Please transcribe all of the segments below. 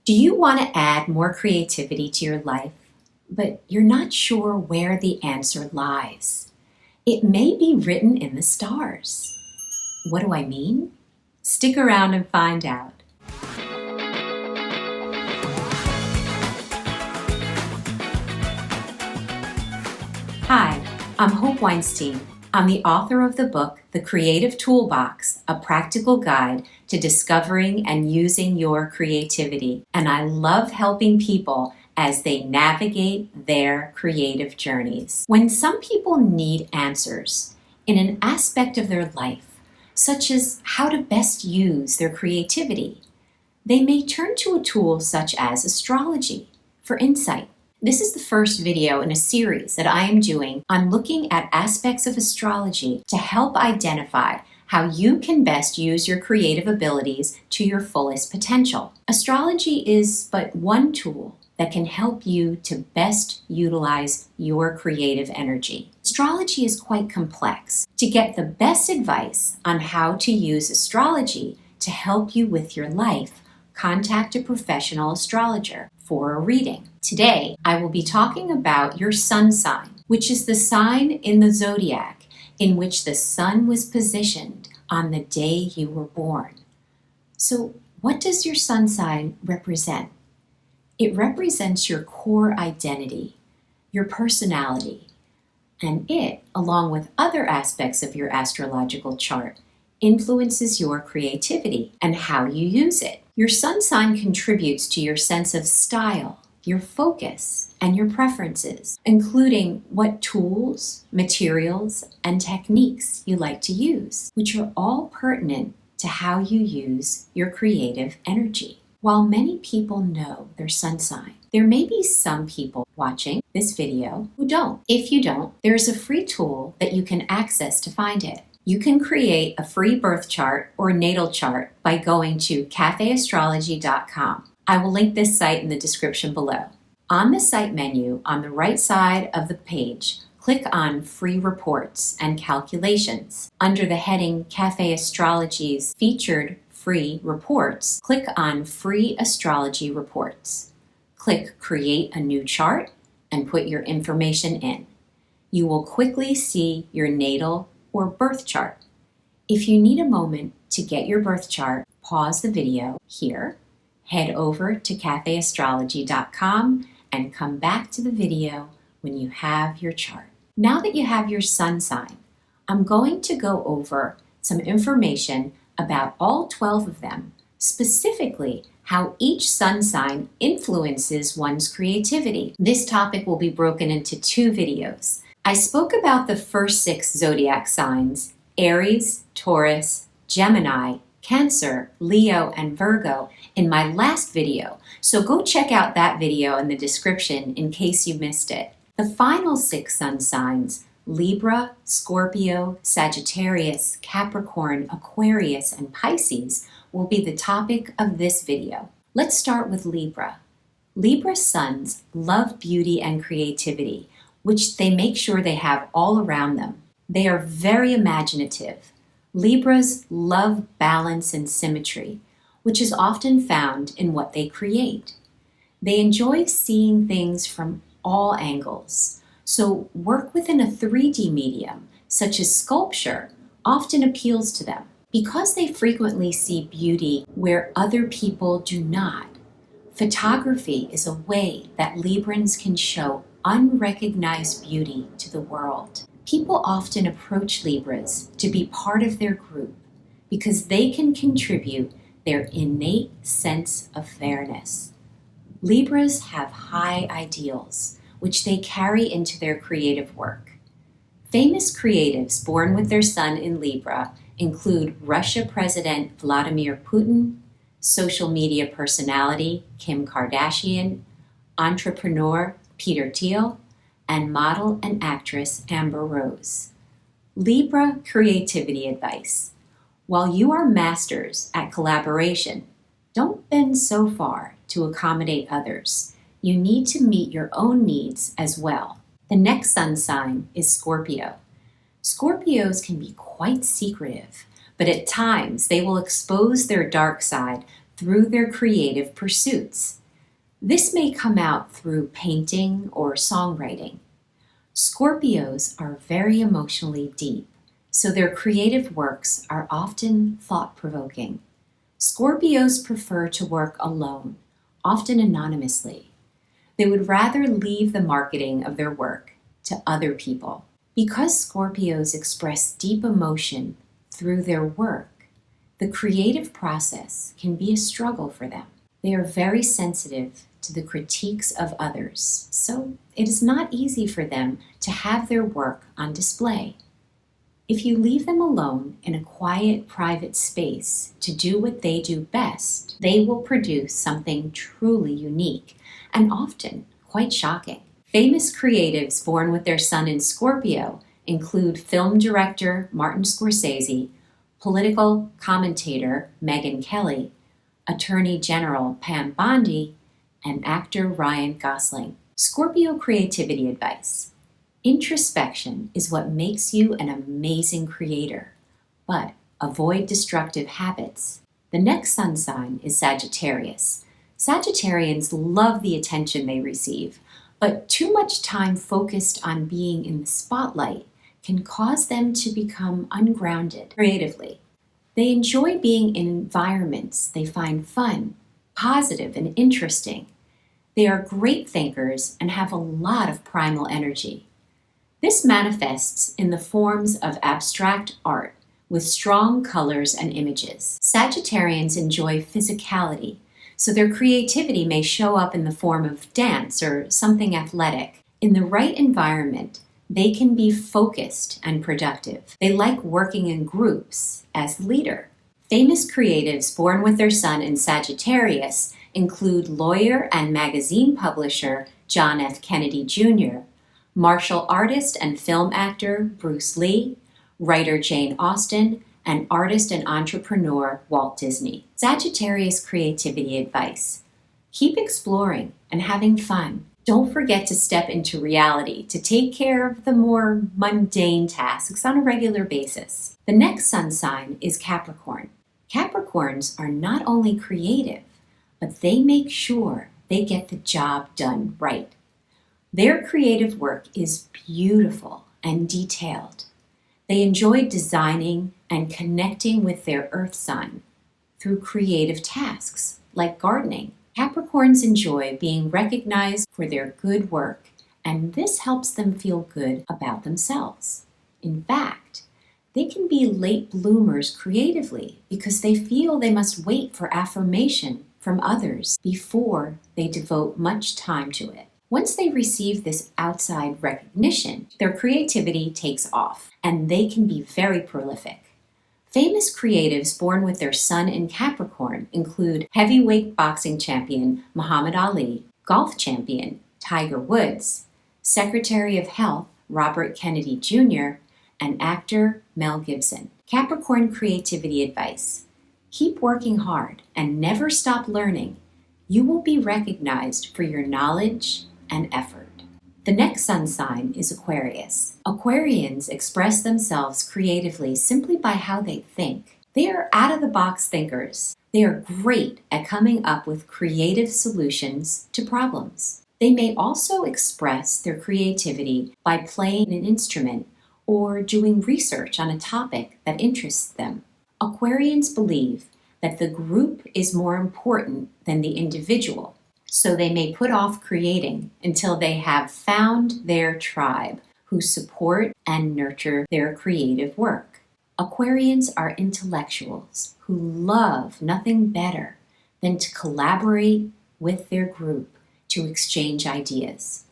Do you want to add more creativity to your life, but you're not sure where the answer lies? It may be written in the stars. What do I mean? Stick around and find out. Hi, I'm Hope Weinstein. I'm the author of the book, The Creative Toolbox, a practical guide to discovering and using your creativity. And I love helping people as they navigate their creative journeys. When some people need answers in an aspect of their life, such as how to best use their creativity, they may turn to a tool such as astrology for insight. This is the first video in a series that I am doing on looking at aspects of astrology to help identify how you can best use your creative abilities to your fullest potential. Astrology is but one tool that can help you to best utilize your creative energy. Astrology is quite complex. To get the best advice on how to use astrology to help you with your life, contact a professional astrologer for a reading. Today, I will be talking about your sun sign, which is the sign in the zodiac in which the sun was positioned on the day you were born. So, what does your sun sign represent? It represents your core identity, your personality, and it, along with other aspects of your astrological chart, influences your creativity and how you use it. Your sun sign contributes to your sense of style, your focus, and your preferences, including what tools, materials, and techniques you like to use, which are all pertinent to how you use your creative energy. While many people know their sun sign, there may be some people watching this video who don't. If you don't, there's a free tool that you can access to find it. You can create a free birth chart or natal chart by going to cafeastrology.com. I will link this site in the description below. On the site menu, on the right side of the page, click on Free Reports and Calculations. Under the heading Cafe Astrology's featured free reports, click on Free Astrology Reports. Click Create a New Chart and put your information in. You will quickly see your natal or birth chart. If you need a moment to get your birth chart, pause the video here, head over to cafeastrology.com and come back to the video when you have your chart. Now that you have your sun sign, I'm going to go over some information about all 12 of them, specifically how each sun sign influences one's creativity. This topic will be broken into 2 videos. I spoke about the first 6 zodiac signs, Aries, Taurus, Gemini, Cancer, Leo, and Virgo, in my last video, so go check out that video in the description in case you missed it. The final 6 sun signs, Libra, Scorpio, Sagittarius, Capricorn, Aquarius, and Pisces, will be the topic of this video. Let's start with Libra. Libra suns love beauty and creativity, which they make sure they have all around them. They are very imaginative. Libras love balance and symmetry, which is often found in what they create. They enjoy seeing things from all angles, so work within a 3D medium, such as sculpture, often appeals to them. Because they frequently see beauty where other people do not, photography is a way that Librans can show unrecognized beauty to the world. People often approach Libras to be part of their group because they can contribute their innate sense of fairness. Libras have high ideals, which they carry into their creative work. Famous creatives born with their sun in Libra include Russia President Vladimir Putin, social media personality Kim Kardashian, entrepreneur Peter Thiel, and model and actress Amber Rose. Libra creativity advice. While you are masters at collaboration, don't bend so far to accommodate others. You need to meet your own needs as well. The next sun sign is Scorpio. Scorpios can be quite secretive, but at times they will expose their dark side through their creative pursuits. This may come out through painting or songwriting. Scorpios are very emotionally deep, so their creative works are often thought-provoking. Scorpios prefer to work alone, often anonymously. They would rather leave the marketing of their work to other people. Because Scorpios express deep emotion through their work, the creative process can be a struggle for them. They are very sensitive to the critiques of others, so it is not easy for them to have their work on display. If you leave them alone in a quiet, private space to do what they do best, they will produce something truly unique and often quite shocking. Famous creatives born with their sun in Scorpio include film director Martin Scorsese, political commentator Megyn Kelly, Attorney General Pam Bondi, and actor Ryan Gosling. Scorpio creativity advice. Introspection is what makes you an amazing creator, but avoid destructive habits. The next sun sign is Sagittarius. Sagittarians love the attention they receive, but too much time focused on being in the spotlight can cause them to become ungrounded creatively. They enjoy being in environments they find fun, positive, and interesting. They are great thinkers and have a lot of primal energy. This manifests in the forms of abstract art with strong colors and images. Sagittarians enjoy physicality, so their creativity may show up in the form of dance or something athletic. In the right environment, they can be focused and productive. They like working in groups as leader. Famous creatives born with their sun in Sagittarius include lawyer and magazine publisher John F. Kennedy Jr., martial artist and film actor Bruce Lee, writer Jane Austen, and artist and entrepreneur Walt Disney. Sagittarius creativity advice. Keep exploring and having fun. Don't forget to step into reality to take care of the more mundane tasks on a regular basis. The next sun sign is Capricorn. Capricorns are not only creative, but they make sure they get the job done right. Their creative work is beautiful and detailed. They enjoy designing and connecting with their earth sign through creative tasks like gardening. Capricorns enjoy being recognized for their good work, and this helps them feel good about themselves. In fact, they can be late bloomers creatively because they feel they must wait for affirmation from others before they devote much time to it. Once they receive this outside recognition, their creativity takes off, and they can be very prolific. Famous creatives born with their sun in Capricorn include heavyweight boxing champion Muhammad Ali, golf champion Tiger Woods, Secretary of Health Robert Kennedy Jr., and actor Mel Gibson. Capricorn creativity advice. Keep working hard and never stop learning. You will be recognized for your knowledge and effort. The next sun sign is Aquarius. Aquarians express themselves creatively simply by how they think. They are out-of-the-box thinkers. They are great at coming up with creative solutions to problems. They may also express their creativity by playing an instrument or doing research on a topic that interests them. Aquarians believe that the group is more important than the individual, so they may put off creating until they have found their tribe who support and nurture their creative work. Aquarians are intellectuals who love nothing better than to collaborate with their group to exchange ideas.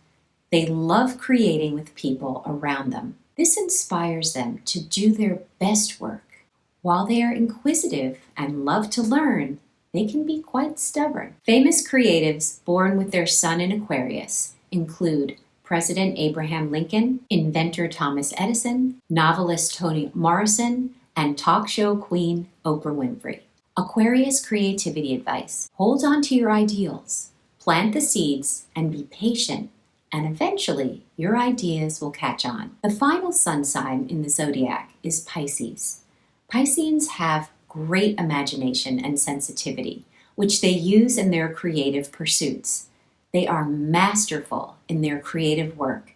They love creating with people around them. This inspires them to do their best work. While they are inquisitive and love to learn, they can be quite stubborn. Famous creatives born with their sun in Aquarius include President Abraham Lincoln, inventor Thomas Edison, novelist Toni Morrison, and talk show queen Oprah Winfrey. Aquarius creativity advice. Hold on to your ideals, plant the seeds, and be patient, and eventually your ideas will catch on. The final sun sign in the zodiac is Pisces. Pisceans have great imagination and sensitivity, which they use in their creative pursuits. They are masterful in their creative work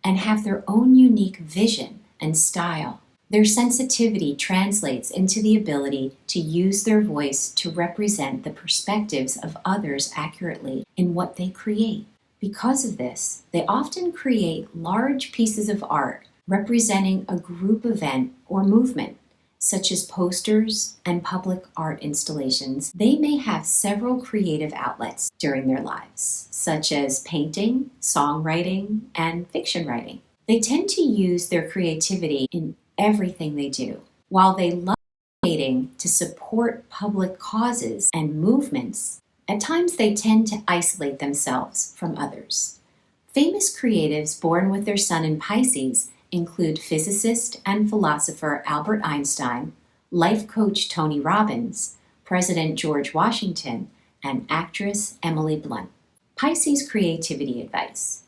and have their own unique vision and style. Their sensitivity translates into the ability to use their voice to represent the perspectives of others accurately in what they create. Because of this, they often create large pieces of art representing a group event or movement, such as posters and public art installations. They may have several creative outlets during their lives, such as painting, songwriting, and fiction writing. They tend to use their creativity in everything they do. While they love creating to support public causes and movements, at times they tend to isolate themselves from others. Famous creatives born with their sun in Pisces include physicist and philosopher Albert Einstein, life coach Tony Robbins, President George Washington, and actress Emily Blunt. Pisces creativity advice: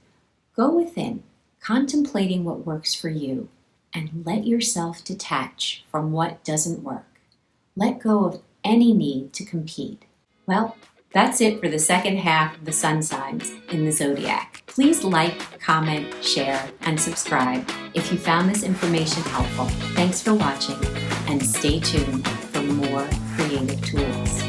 go within, contemplating what works for you, and let yourself detach from what doesn't work. Let go of any need to compete. Well, that's it for the second half of the sun signs in the zodiac. Please like, comment, share, and subscribe if you found this information helpful. Thanks for watching, and stay tuned for more creative tools.